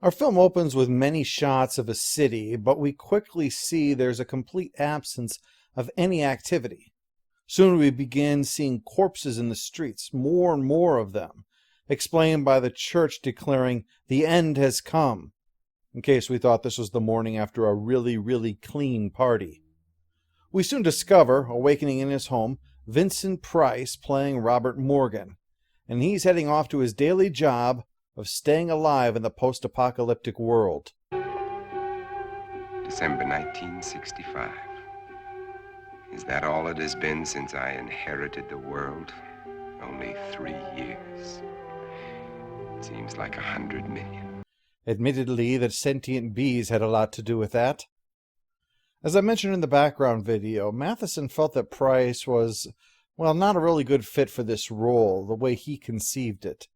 Our film opens with many shots of a city, but we quickly see there's a complete absence of any activity. Soon we begin seeing corpses in the streets, more and more of them, explained by the church declaring, "The end has come," in case we thought this was the morning after a really, really clean party. We soon discover, awakening in his home, Vincent Price playing Robert Morgan, and he's heading off to his daily job of staying alive in the post-apocalyptic world. December 1965. Is that all it has been since I inherited the world? Only 3 years. Seems like 100 million. Admittedly, the sentient bees had a lot to do with that. As I mentioned in the background video, Matheson felt that Price was, well, not a really good fit for this role, the way he conceived it.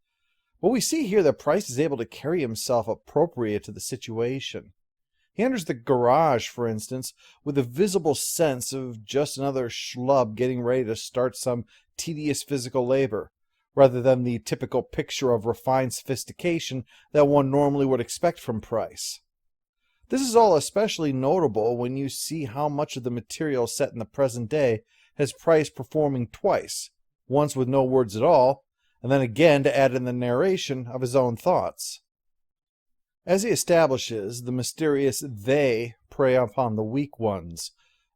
But we see here that Price is able to carry himself appropriate to the situation. He enters the garage, for instance, with a visible sense of just another schlub getting ready to start some tedious physical labor, rather than the typical picture of refined sophistication that one normally would expect from Price. This is all especially notable when you see how much of the material set in the present day has Price performing twice, once with no words at all, and then again to add in the narration of his own thoughts. As he establishes, the mysterious they prey upon the weak ones,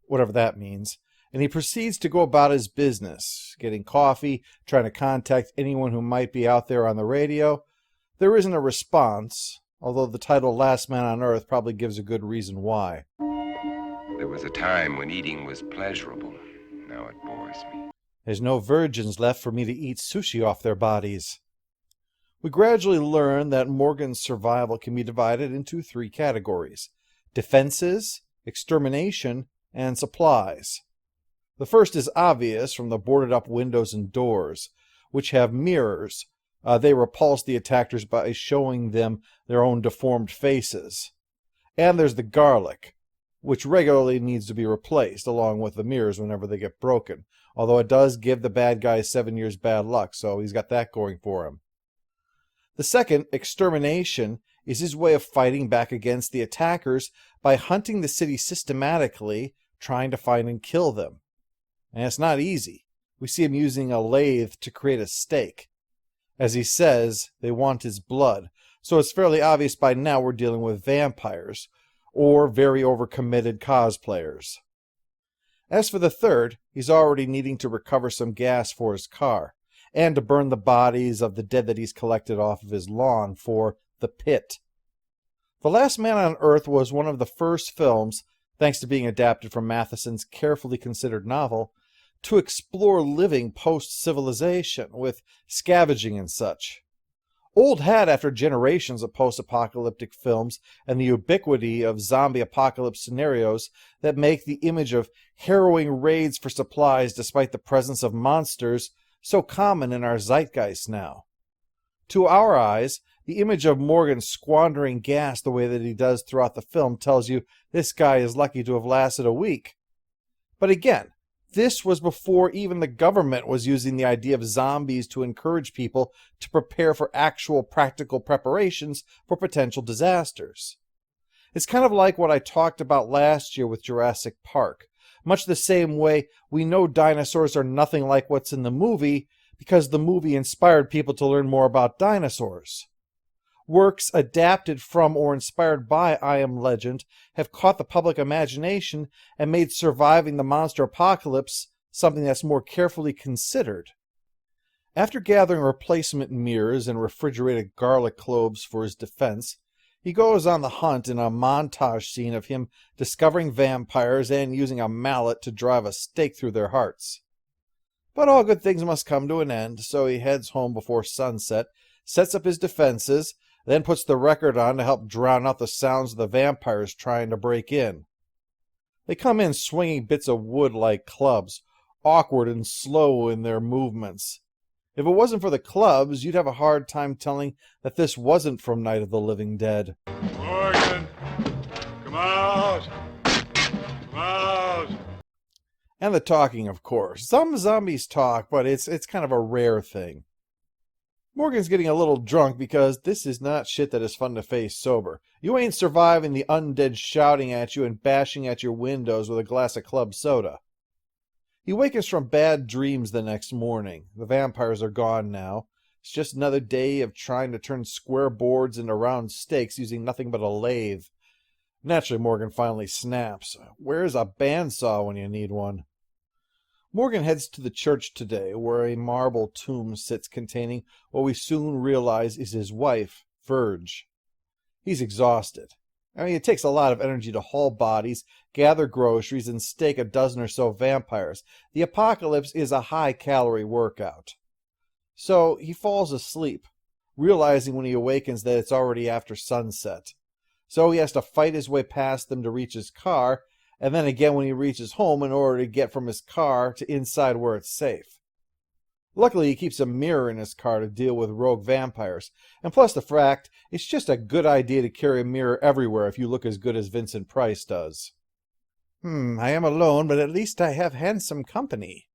whatever that means, and he proceeds to go about his business, getting coffee, trying to contact anyone who might be out there on the radio. There isn't a response, although the title Last Man on Earth probably gives a good reason why. There was a time when eating was pleasurable. Now it bores me. There's no virgins left for me to eat sushi off their bodies. We gradually learn that Morgan's survival can be divided into 3 categories: defenses, extermination, and supplies. The first is obvious from the boarded-up windows and doors, which have mirrors. They repulse the attackers by showing them their own deformed faces. And there's the garlic, which regularly needs to be replaced, along with the mirrors whenever they get broken, although it does give the bad guy 7 years bad luck, so he's got that going for him. The second, extermination, is his way of fighting back against the attackers by hunting the city systematically, trying to find and kill them. And it's not easy. We see him using a lathe to create a steak. As he says, they want his blood, so it's fairly obvious by now we're dealing with vampires, or very overcommitted cosplayers. As for the third, he's already needing to recover some gas for his car, and to burn the bodies of the dead that he's collected off of his lawn for the pit. The Last Man on Earth was one of the first films, thanks to being adapted from Matheson's carefully considered novel, to explore living post-civilization, with scavenging and such. Old hat after generations of post-apocalyptic films and the ubiquity of zombie apocalypse scenarios that make the image of harrowing raids for supplies despite the presence of monsters so common in our zeitgeist now. To our eyes, the image of Morgan squandering gas the way that he does throughout the film tells you this guy is lucky to have lasted a week. But again, this was before even the government was using the idea of zombies to encourage people to prepare for actual practical preparations for potential disasters. It's kind of like what I talked about last year with Jurassic Park. Much the same way we know dinosaurs are nothing like what's in the movie because the movie inspired people to learn more about dinosaurs. Works adapted from or inspired by I Am Legend have caught the public imagination and made surviving the monster apocalypse something that's more carefully considered. After gathering replacement mirrors and refrigerated garlic cloves for his defense, he goes on the hunt in a montage scene of him discovering vampires and using a mallet to drive a stake through their hearts. But all good things must come to an end, so he heads home before sunset, sets up his defenses, then puts the record on to help drown out the sounds of the vampires trying to break in. They come in swinging bits of wood like clubs, awkward and slow in their movements. If it wasn't for the clubs, you'd have a hard time telling that this wasn't from Night of the Living Dead. Morgan, come out! Come out! And the talking, of course. Some zombies talk, but it's kind of a rare thing. Morgan's getting a little drunk because this is not shit that is fun to face sober. You ain't surviving the undead shouting at you and bashing at your windows with a glass of club soda. He wakens from bad dreams the next morning. The vampires are gone now. It's just another day of trying to turn square boards into round steaks using nothing but a lathe. Naturally, Morgan finally snaps. Where's a bandsaw when you need one? Morgan heads to the church today, where a marble tomb sits containing what we soon realize is his wife, Verge. He's exhausted. It takes a lot of energy to haul bodies, gather groceries, and stake a dozen or so vampires. The apocalypse is a high-calorie workout. So he falls asleep, realizing when he awakens that it's already after sunset. So he has to fight his way past them to reach his car, and then again when he reaches home in order to get from his car to inside where it's safe. Luckily, he keeps a mirror in his car to deal with rogue vampires, and plus the fact, it's just a good idea to carry a mirror everywhere if you look as good as Vincent Price does. I am alone, but at least I have handsome company.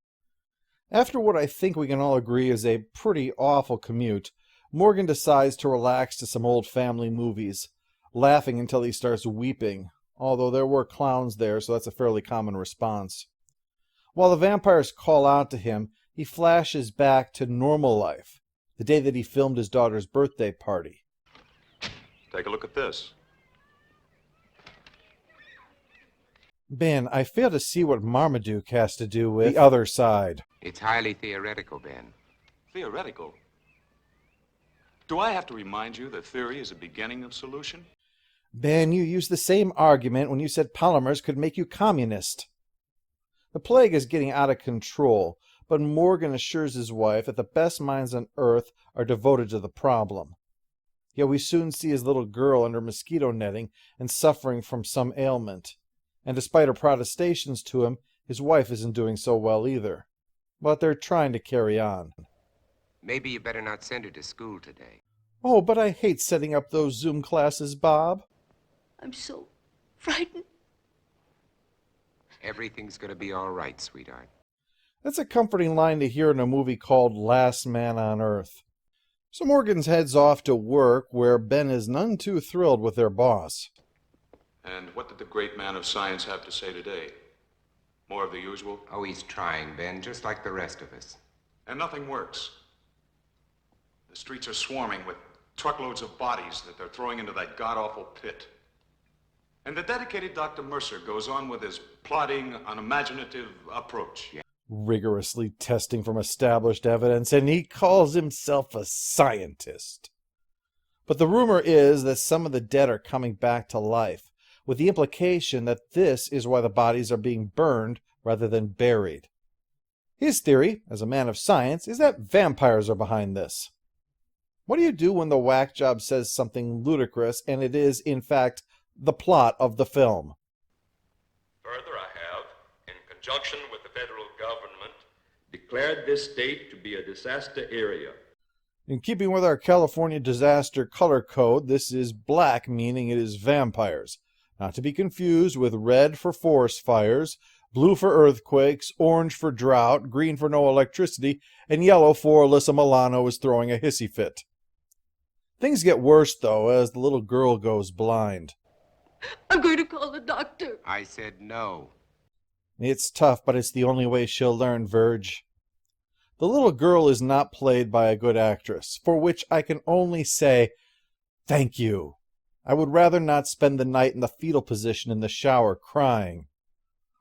After what I think we can all agree is a pretty awful commute, Morgan decides to relax to some old family movies, laughing until he starts weeping, although there were clowns there, so that's a fairly common response. While the vampires call out to him, he flashes back to normal life, the day that he filmed his daughter's birthday party. Take a look at this. Ben, I fail to see what Marmaduke has to do with the other side. It's highly theoretical, Ben. Theoretical? Do I have to remind you that theory is a beginning of solution? Ben, you used the same argument when you said polymers could make you communist. The plague is getting out of control, but Morgan assures his wife that the best minds on Earth are devoted to the problem. Yet we soon see his little girl under mosquito netting and suffering from some ailment. And despite her protestations to him, his wife isn't doing so well either. But they're trying to carry on. Maybe you better not send her to school today. Oh, but I hate setting up those Zoom classes, Bob. I'm so frightened. Everything's gonna be all right, sweetheart. That's a comforting line to hear in a movie called Last Man on Earth. So Morgan heads off to work, where Ben is none too thrilled with their boss. And what did the great man of science have to say today? More of the usual? Oh, he's trying, Ben, just like the rest of us. And nothing works. The streets are swarming with truckloads of bodies that they're throwing into that god-awful pit. And the dedicated Dr. Mercer goes on with his plodding, unimaginative approach. Rigorously testing from established evidence, and he calls himself a scientist. But the rumor is that some of the dead are coming back to life, with the implication that this is why the bodies are being burned rather than buried. His theory, as a man of science, is that vampires are behind this. What do you do when the whack job says something ludicrous and it is, in fact, the plot of the film? Further, I have, in conjunction with the federal government, declared this state to be a disaster area. In keeping with our California disaster color code, this is black, meaning it is vampires. Not to be confused with red for forest fires, blue for earthquakes, orange for drought, green for no electricity, and yellow for Alyssa Milano is throwing a hissy fit. Things get worse, though, as the little girl goes blind. I'm going to call the doctor. I said no. It's tough, but it's the only way she'll learn, Verge. The little girl is not played by a good actress, for which I can only say, thank you. I would rather not spend the night in the fetal position in the shower crying.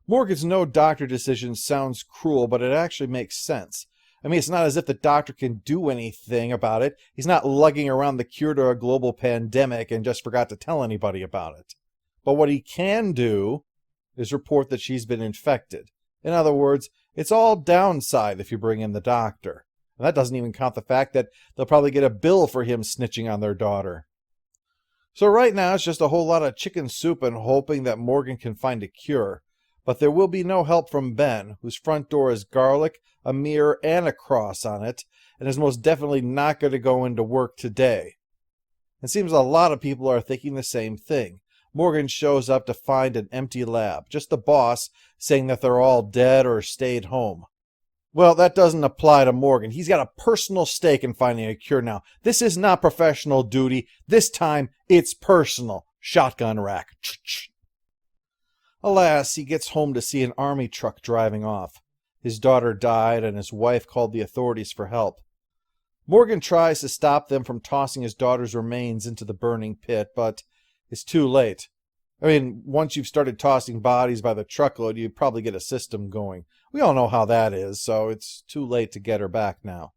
Morgan's no doctor decision sounds cruel, but it actually makes sense. It's not as if the doctor can do anything about it. He's not lugging around the cure to a global pandemic and just forgot to tell anybody about it. But what he can do is report that she's been infected. In other words, it's all downside if you bring in the doctor. And that doesn't even count the fact that they'll probably get a bill for him snitching on their daughter. So right now it's just a whole lot of chicken soup and hoping that Morgan can find a cure. But there will be no help from Ben, whose front door is garlic, a mirror, and a cross on it, and is most definitely not going to go into work today. It seems a lot of people are thinking the same thing. Morgan shows up to find an empty lab, just the boss saying that they're all dead or stayed home. Well, that doesn't apply to Morgan. He's got a personal stake in finding a cure now. This is not professional duty. This time, it's personal. Shotgun rack. Alas, he gets home to see an army truck driving off. His daughter died, and his wife called the authorities for help. Morgan tries to stop them from tossing his daughter's remains into the burning pit, but it's too late. I mean, once you've started tossing bodies by the truckload, you probably get a system going. We all know how that is, so it's too late to get her back now.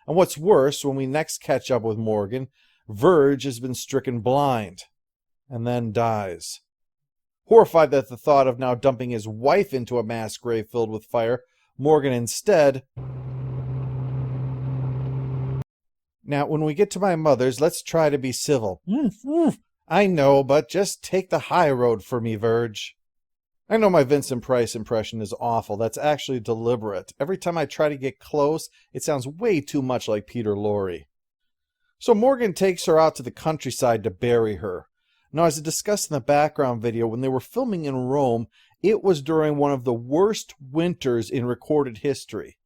And what's worse, when we next catch up with Morgan, Verge has been stricken blind, and then dies. Horrified at the thought of now dumping his wife into a mass grave filled with fire, Morgan instead... Now, when we get to my mother's, let's try to be civil. I know, but just take the high road for me, Verge. I know my Vincent Price impression is awful. That's actually deliberate. Every time I try to get close, it sounds way too much like Peter Lorre. So Morgan takes her out to the countryside to bury her. Now, as I discussed in the background video, when they were filming in Rome, it was during one of the worst winters in recorded history.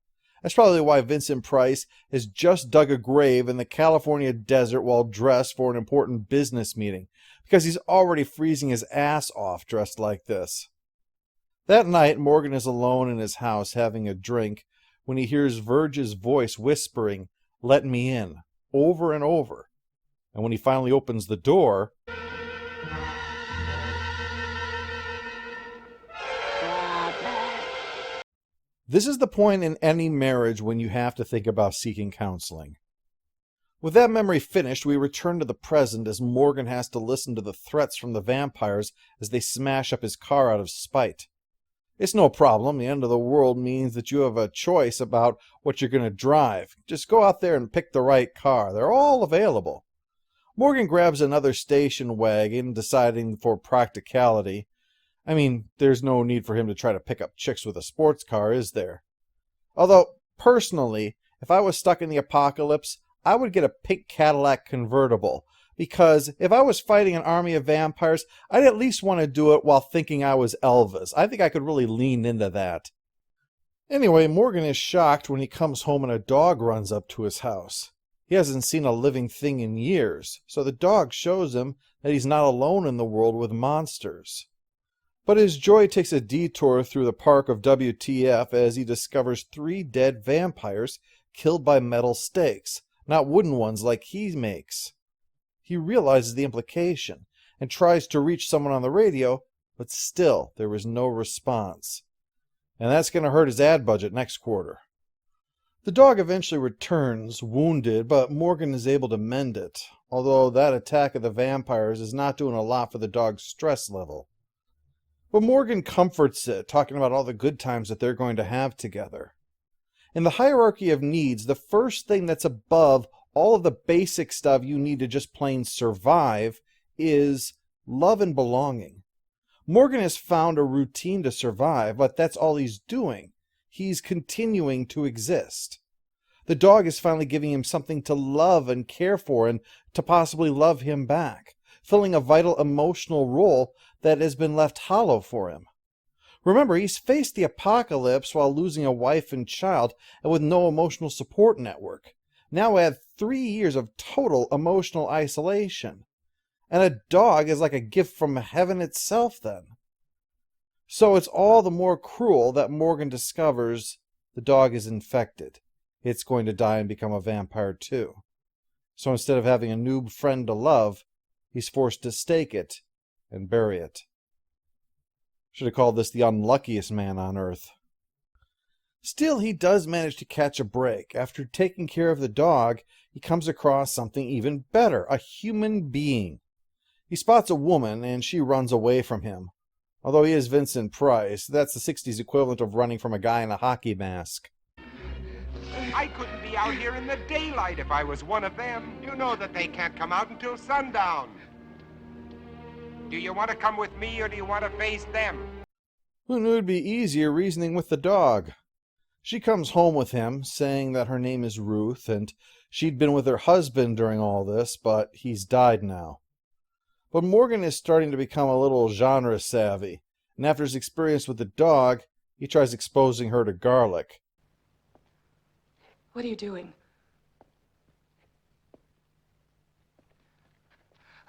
That's probably why Vincent Price has just dug a grave in the California desert while dressed for an important business meeting, because he's already freezing his ass off dressed like this. That night, Morgan is alone in his house having a drink when he hears Verge's voice whispering, "Let me in," over and over. And when he finally opens the door... This is the point in any marriage when you have to think about seeking counseling. With that memory finished, we return to the present as Morgan has to listen to the threats from the vampires as they smash up his car out of spite. It's no problem. The end of the world means that you have a choice about what you're going to drive. Just go out there and pick the right car. They're all available. Morgan grabs another station wagon, deciding for practicality. I mean, there's no need for him to try to pick up chicks with a sports car, is there? Although, personally, if I was stuck in the apocalypse, I would get a pink Cadillac convertible, because if I was fighting an army of vampires, I'd at least want to do it while thinking I was Elvis. I think I could really lean into that. Anyway, Morgan is shocked when he comes home and a dog runs up to his house. He hasn't seen a living thing in years, so the dog shows him that he's not alone in the world with monsters. But his joy takes a detour through the park of WTF as he discovers 3 dead vampires killed by metal stakes, not wooden ones like he makes. He realizes the implication and tries to reach someone on the radio, but still there is no response. And that's going to hurt his ad budget next quarter. The dog eventually returns, wounded, but Morgan is able to mend it, although that attack of the vampires is not doing a lot for the dog's stress level. But Morgan comforts it, talking about all the good times that they're going to have together. In the hierarchy of needs, the first thing that's above all of the basic stuff you need to just plain survive is love and belonging. Morgan has found a routine to survive, but that's all he's doing. He's continuing to exist. The dog is finally giving him something to love and care for and to possibly love him back, filling a vital emotional role that has been left hollow for him. Remember, he's faced the apocalypse while losing a wife and child and with no emotional support network. Now add 3 years of total emotional isolation. And a dog is like a gift from heaven itself then. So it's all the more cruel that Morgan discovers the dog is infected. It's going to die and become a vampire too. So instead of having a noob friend to love, he's forced to stake it and bury it. Should have called this the unluckiest man on earth. Still, he does manage to catch a break. After taking care of the dog, he comes across something even better, a human being. He spots a woman, and she runs away from him. Although he is Vincent Price, that's the 60s equivalent of running from a guy in a hockey mask. I couldn't be out here in the daylight if I was one of them. You know that they can't come out until sundown. Do you want to come with me, or do you want to face them? Who knew it'd be easier reasoning with the dog? She comes home with him, saying that her name is Ruth, and she'd been with her husband during all this, but he's died now. But Morgan is starting to become a little genre savvy, and after his experience with the dog, he tries exposing her to garlic. What are you doing?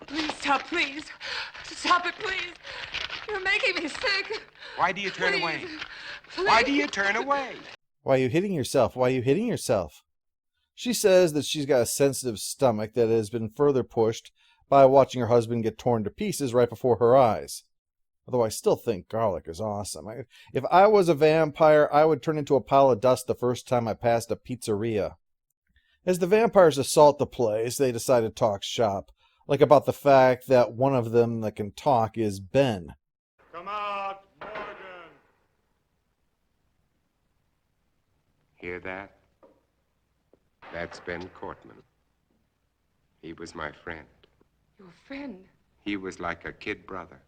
Please stop, please. Stop it, please. You're making me sick. Why do you turn Please. away? Please. Why do you turn away? Why are you hitting yourself? Why are you hitting yourself? She says that she's got a sensitive stomach that has been further pushed by watching her husband get torn to pieces right before her eyes. Although I still think garlic is awesome. If I was a vampire, I would turn into a pile of dust the first time I passed a pizzeria. As the vampires assault the place, they decide to talk shop, like about the fact that one of them that can talk is Ben. Come out, Morgan. Hear that? That's Ben Cortman. He was my friend. Your friend? He was like a kid brother.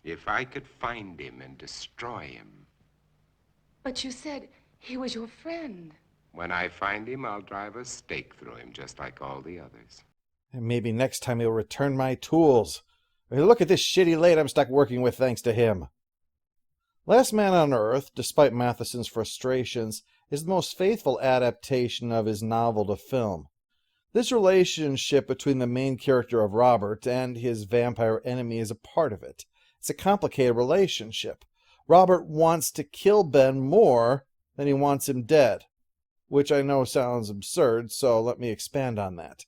If I could find him and destroy him. But you said he was your friend. When I find him, I'll drive a stake through him, just like all the others. And maybe next time he'll return my tools. Look at this shitty lady I'm stuck working with thanks to him. Last Man on Earth, despite Matheson's frustrations, is the most faithful adaptation of his novel to film. This relationship between the main character of Robert and his vampire enemy is a part of it. It's a complicated relationship. Robert wants to kill Ben more than he wants him dead, which I know sounds absurd, so let me expand on that.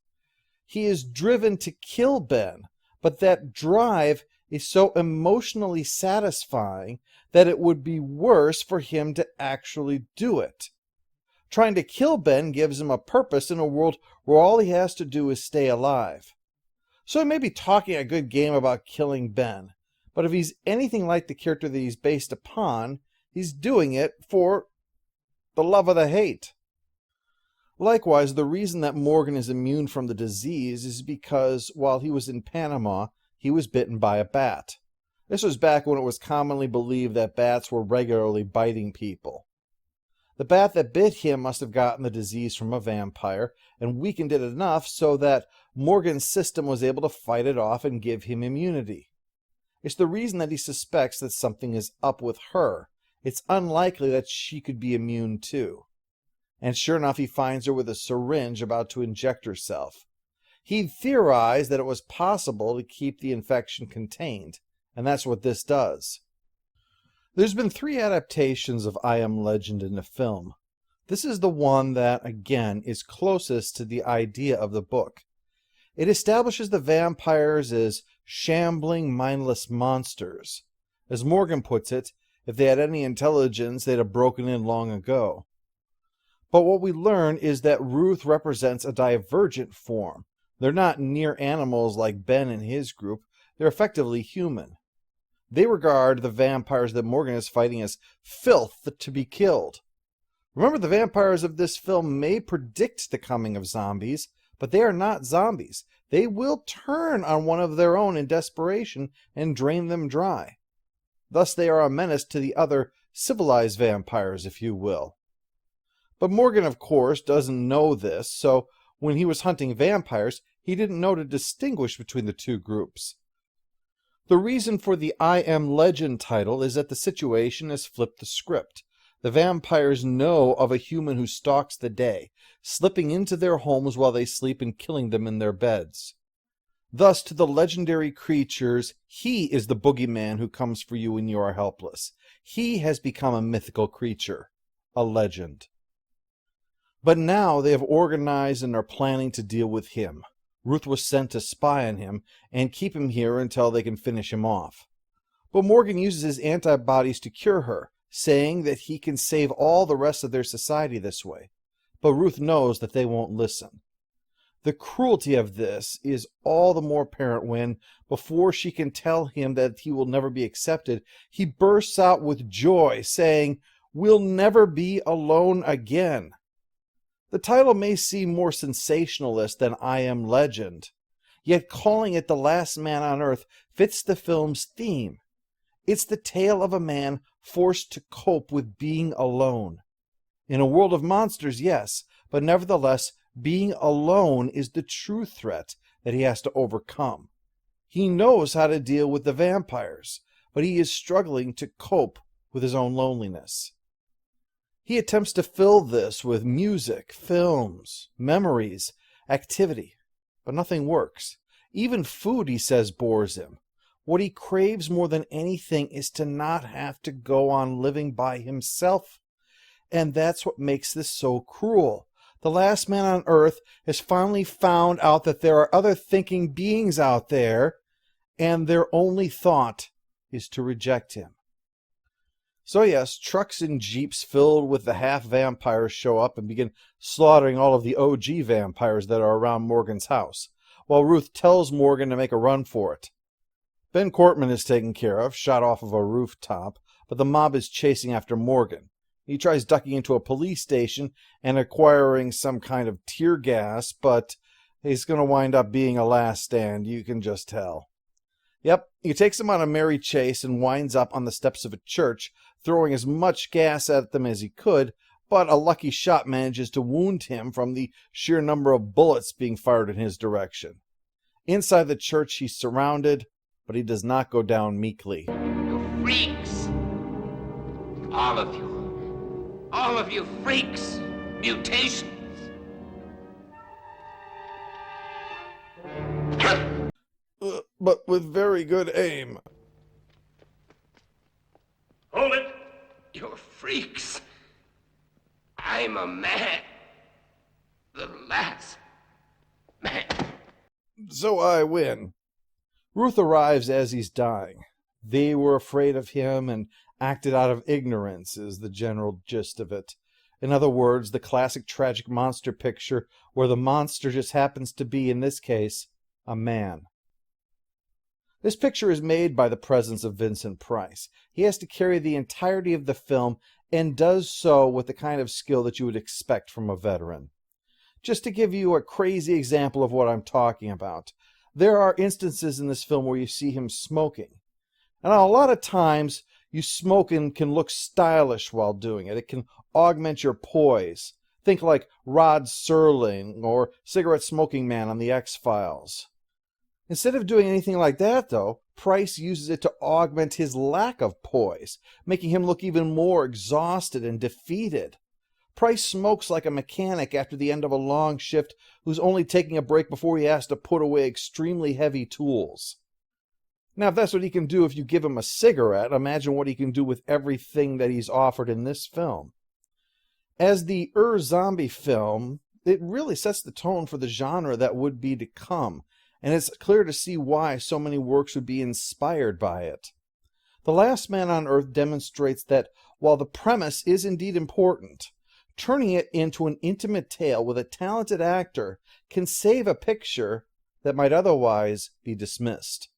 He is driven to kill Ben, but that drive is so emotionally satisfying that it would be worse for him to actually do it. Trying to kill Ben gives him a purpose in a world where all he has to do is stay alive. So he may be talking a good game about killing Ben, but if he's anything like the character that he's based upon, he's doing it for the love of the hate. Likewise, the reason that Morgan is immune from the disease is because while he was in Panama, he was bitten by a bat. This was back when it was commonly believed that bats were regularly biting people. The bat that bit him must have gotten the disease from a vampire and weakened it enough so that Morgan's system was able to fight it off and give him immunity. It's the reason that he suspects that something is up with her. It's unlikely that she could be immune too. And sure enough, he finds her with a syringe about to inject herself. He theorized that it was possible to keep the infection contained, and that's what this does. There's been 3 adaptations of I Am Legend in the film. This is the one that, again, is closest to the idea of the book. It establishes the vampires as shambling, mindless monsters. As Morgan puts it, if they had any intelligence, they'd have broken in long ago. But what we learn is that Ruth represents a divergent form. They're not near animals like Ben and his group. They're effectively human. They regard the vampires that Morgan is fighting as filth to be killed. Remember, the vampires of this film may predict the coming of zombies, but they are not zombies. They will turn on one of their own in desperation and drain them dry. Thus they are a menace to the other civilized vampires, if you will. But Morgan, of course, doesn't know this, so when he was hunting vampires, he didn't know to distinguish between the two groups. The reason for the I Am Legend title is that the situation has flipped the script. The vampires know of a human who stalks the day, slipping into their homes while they sleep and killing them in their beds. Thus, to the legendary creatures, he is the boogeyman who comes for you when you are helpless. He has become a mythical creature, a legend. But now they have organized and are planning to deal with him. Ruth was sent to spy on him and keep him here until they can finish him off. But Morgan uses his antibodies to cure her, saying that he can save all the rest of their society this way. But Ruth knows that they won't listen. The cruelty of this is all the more apparent when, before she can tell him that he will never be accepted, he bursts out with joy, saying, "We'll never be alone again." The title may seem more sensationalist than I Am Legend, yet calling it The Last Man on Earth fits the film's theme. It's the tale of a man forced to cope with being alone. In a world of monsters, yes, but nevertheless, being alone is the true threat that he has to overcome. He knows how to deal with the vampires, but he is struggling to cope with his own loneliness. He attempts to fill this with music, films, memories, activity, but nothing works. Even food, he says, bores him. What he craves more than anything is to not have to go on living by himself. And that's what makes this so cruel. The last man on Earth has finally found out that there are other thinking beings out there, and their only thought is to reject him. So yes, trucks and jeeps filled with the half-vampires show up and begin slaughtering all of the OG vampires that are around Morgan's house, while Ruth tells Morgan to make a run for it. Ben Cortman is taken care of, shot off of a rooftop, but the mob is chasing after Morgan. He tries ducking into a police station and acquiring some kind of tear gas, but he's going to wind up being a last stand, you can just tell. Yep, he takes them on a merry chase and winds up on the steps of a church, throwing as much gas at them as he could, but a lucky shot manages to wound him from the sheer number of bullets being fired in his direction. Inside the church, he's surrounded, but he does not go down meekly. You freaks! All of you. All of you freaks! Mutations! But with very good aim. Hold it! You're freaks! I'm a man. The last man. So I win. Ruth arrives as he's dying. They were afraid of him and acted out of ignorance is the general gist of it. In other words, the classic tragic monster picture where the monster just happens to be, in this case, a man. This picture is made by the presence of Vincent Price. He has to carry the entirety of the film and does so with the kind of skill that you would expect from a veteran. Just to give you a crazy example of what I'm talking about, there are instances in this film where you see him smoking. And a lot of times, you smoking can look stylish while doing it. It can augment your poise. Think like Rod Serling or Cigarette Smoking Man on The X-Files. Instead of doing anything like that, though, Price uses it to augment his lack of poise, making him look even more exhausted and defeated. Price smokes like a mechanic after the end of a long shift who's only taking a break before he has to put away extremely heavy tools. Now, if that's what he can do if you give him a cigarette, imagine what he can do with everything that he's offered in this film. As the zombie film, it really sets the tone for the genre that would be to come, and it's clear to see why so many works would be inspired by it. The Last Man on Earth demonstrates that while the premise is indeed important, turning it into an intimate tale with a talented actor can save a picture that might otherwise be dismissed.